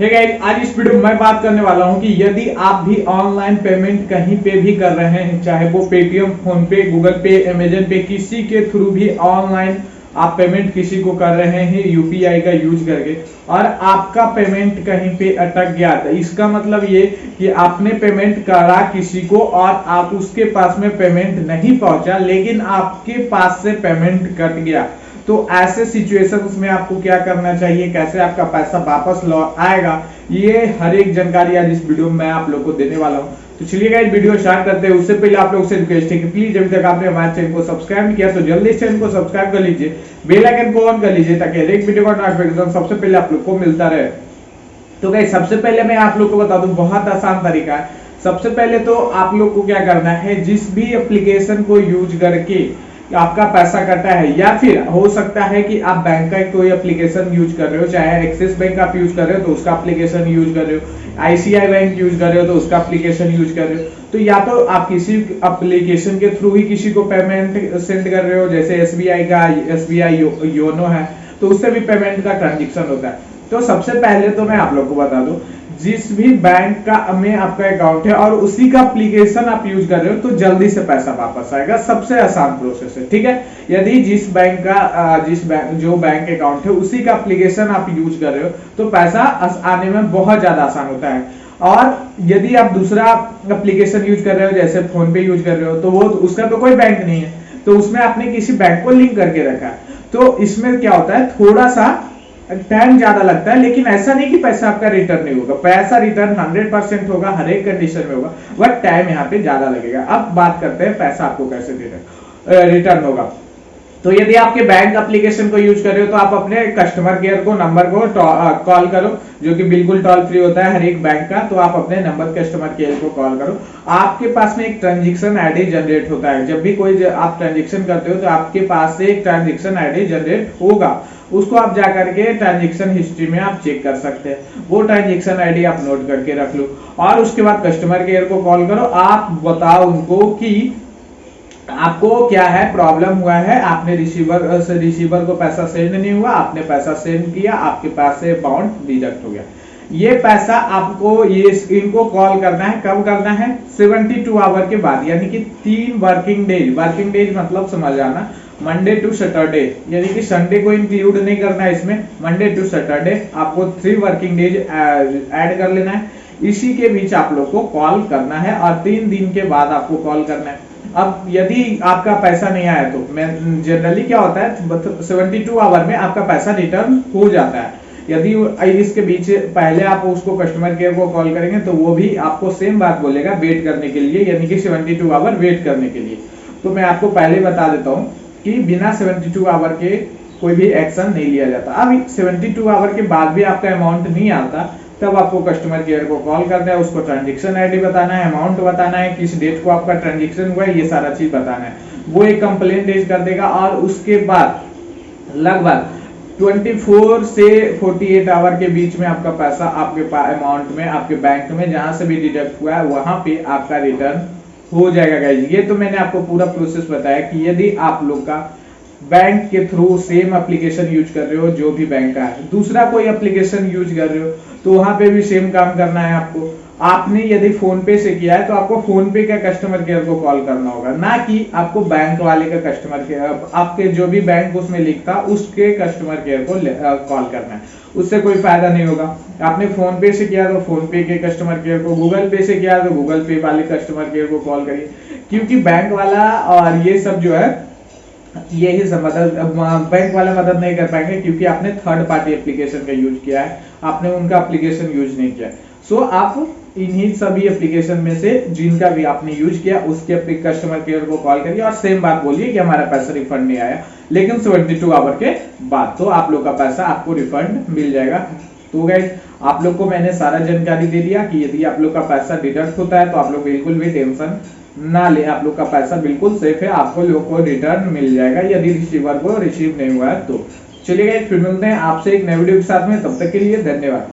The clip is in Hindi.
ठीक है, आज इस वीडियो में मैं बात करने वाला हूं कि यदि आप भी ऑनलाइन पेमेंट कहीं पे भी कर रहे हैं, चाहे वो पेटीएम, फोन पे, गूगल पे, अमेजन पे, किसी के थ्रू भी ऑनलाइन आप पेमेंट किसी को कर रहे हैं यूपीआई का यूज करके, और आपका पेमेंट कहीं पे अटक गया था। इसका मतलब ये कि आपने पेमेंट करा किसी को और आप उसके पास में पेमेंट नहीं पहुंचा, लेकिन आपके पास से पेमेंट कट गया। तो ऐसे सिचुएशंस में आपको क्या करना चाहिए, कैसे आपका पैसा वापस लौट आएगा, ये हर एक जानकारी आज इस वीडियो में मैं आप लोग को देने वाला हूं। तो चलिए गाइस वीडियो स्टार्ट करते हैं। उससे पहले आप लोग से रिक्वेस्ट है कि प्लीज अभी तक आपने हमारे चैनल को सब्सक्राइब नहीं किया तो जल्दी चैनल को सब्सक्राइब कर लीजिए, बेल आइकन को ऑन कर लीजिए ताकि हर एक वीडियो का नोटिफिकेशन सबसे पहले आप लोग को मिलता रहे। तो गाइस सबसे पहले मैं आप लोग को बता दूं, बहुत आसान तरीका है। सबसे पहले तो आप लोग को क्या करना है, जिस भी एप्लीकेशन को यूज करके आपका पैसा कटा है, या फिर हो सकता है कि आप बैंक का कोई एप्लीकेशन यूज कर रहे हो, चाहे एक्सिस बैंक आप यूज कर रहे हो तो उसका एप्लीकेशन यूज कर रहे हो, आईसीआई बैंक यूज कर रहे हो तो उसका एप्लीकेशन यूज कर रहे हो, तो या तो आप किसी एप्लीकेशन के थ्रू ही किसी को पेमेंट सेंड कर रहे हो, जैसे एसबीआई का एसबीआई योनो है तो उससे भी पेमेंट का ट्रांजेक्शन होता है। तो सबसे पहले तो मैं आप लोग को बता दूं, जिस भी बैंक का में आपका अकाउंट है और उसी का एप्लीकेशन आप यूज कर रहे हो तो जल्दी से पैसा वापस आएगा। सबसे आसान प्रोसेस है, ठीक है। यदि जिस बैंक का जो बैंक अकाउंट है उसी का एप्लीकेशन आप यूज कर रहे हो तो पैसा आने में बहुत ज्यादा आसान होता है। और यदि आप दूसरा एप्लीकेशन यूज कर रहे हो, जैसे फोन पे यूज कर रहे हो, तो वो उसका तो कोई बैंक नहीं है, तो उसमें आपने किसी बैंक को लिंक करके रखा है, तो इसमें क्या होता है, थोड़ा सा टाइम ज्यादा लगता है, लेकिन ऐसा नहीं कि पैसा आपका रिटर्न नहीं होगा। पैसा रिटर्न 100% होगा, हर एक कंडीशन में होगा, बट टाइम यहाँ पे ज्यादा लगेगा। अब बात करते हैं पैसा आपको कैसे रिटर्न होगा। तो यदि आपके बैंक एप्लीकेशन को यूज कर रहे हो तो आप अपने कस्टमर केयर को नंबर को कॉल करो, जो कि बिल्कुल टोल फ्री होता है हर एक बैंक का। तो आप अपने नंबर कस्टमर केयर को कॉल करो। आपके पास में एक ट्रांजैक्शन आईडी जनरेट होता है। जब भी कोई आप ट्रांजैक्शन करते हो तो आपके पास से एक ट्रांजैक्शन आईडी जनरेट होगा, उसको आप जाकर के ट्रांजैक्शन हिस्ट्री में आप चेक कर सकते हैं। वो ट्रांजैक्शन आईडी आप नोट करके रख लो और उसके बाद कस्टमर केयर को कॉल करो। आप बताओ उनको कि आपको क्या है, प्रॉब्लम हुआ है, आपने रिसीवर को पैसा सेंड नहीं हुआ, आपने पैसा सेंड किया, आपके पास से अमाउंट डिडक्ट हो गया। ये पैसा आपको इनको कॉल करना है। कब करना है, 72 आवर के बाद, यानी कि 3 वर्किंग डेज मतलब समझ आना, मंडे टू सैटरडे, यानी कि संडे को इंक्लूड नहीं करना है इसमें। मंडे टू सैटरडे आपको 3 वर्किंग डेज ऐड कर लेना है। इसी के बीच आप लोग को कॉल करना है और 3 दिन के बाद आपको कॉल करना है। अब यदि आपका पैसा नहीं आया तो मैं जनरली क्या होता है, 72 आवर में आपका पैसा रिटर्न हो जाता है। यदि इसके बीच पहले आप उसको कस्टमर केयर को कॉल करेंगे तो वो भी आपको सेम बात बोलेगा, वेट करने के लिए, यानी कि 72 आवर वेट करने के लिए। तो मैं आपको पहले बता देता हूँ कि बिना 72 आवर के कोई भी एक्शन नहीं लिया जाता। अब 72 आवर के बाद भी आपका अमाउंट नहीं आता, तब आपको कस्टमर केयर को कॉल करना है, उसको ट्रांजैक्शन आईडी बताना है, अमाउंट बताना है, किस डेट को आपका ट्रांजैक्शन हुआ है, ये सारा चीज बताना है। वो एक कंप्लेंट रेज कर देगा और उसके बाद लगभग 24 से 48 आवर के बीच में आपका पैसा आपके अमाउंट में, आपके बैंक में जहां से भी डिडक्ट हुआ है वहां पे आपका रिटर्न हो जाएगा गाइस। ये तो मैंने आपको पूरा प्रोसेस बताया कि यदि आप लोग का बैंक के थ्रू सेम एप्लीकेशन यूज कर रहे हो, जो भी बैंक का है, दूसरा कोई एप्लीकेशन यूज कर रहे हो तो वहां पे भी सेम काम करना है आपको। आपने यदि फोन पे से किया है तो आपको फोन पे का कस्टमर केयर को कॉल करना होगा, ना कि आपको बैंक वाले का कस्टमर केयर, आपके जो भी बैंक उसमें लिखता उसके कस्टमर केयर को कॉल करना है। उससे कोई फायदा नहीं होगा। आपने फोन पे से किया तो फोन पे के कस्टमर केयर को, गूगल पे से किया तो गूगल पे वाले कस्टमर केयर को कॉल करिए, क्योंकि बैंक वाला और ये सब जो है यही सब बैंक वाला मदद नहीं कर पाएंगे, क्योंकि आपने थर्ड पार्टी एप्लीकेशन का यूज किया है, आपने उनका एप्लीकेशन यूज नहीं किया। सो आप इन्हीं सभी एप्लीकेशन में से जिनका भी आपने यूज किया उसके कस्टमर केयर को कॉल करिए और सेम बात बोलिए कि हमारा पैसा रिफंड नहीं आया, लेकिन 72 आवर के बाद तो आप लोग का पैसा आपको रिफंड मिल जाएगा। तो गाइस आप लोग को मैंने सारा जानकारी दे दिया कि यदि आप लोग का पैसा डिडक्ट होता है तो आप लोग बिल्कुल भी टेंशन ना ले, आप लोग का पैसा बिल्कुल सेफ है, आपको लोग को रिटर्न मिल जाएगा यदि रिसीवर को रिसीव नहीं हुआ है तो। चलिए गाइस फिर मिलते हैं आपसे एक नए वीडियो के साथ में, तब तक के लिए धन्यवाद।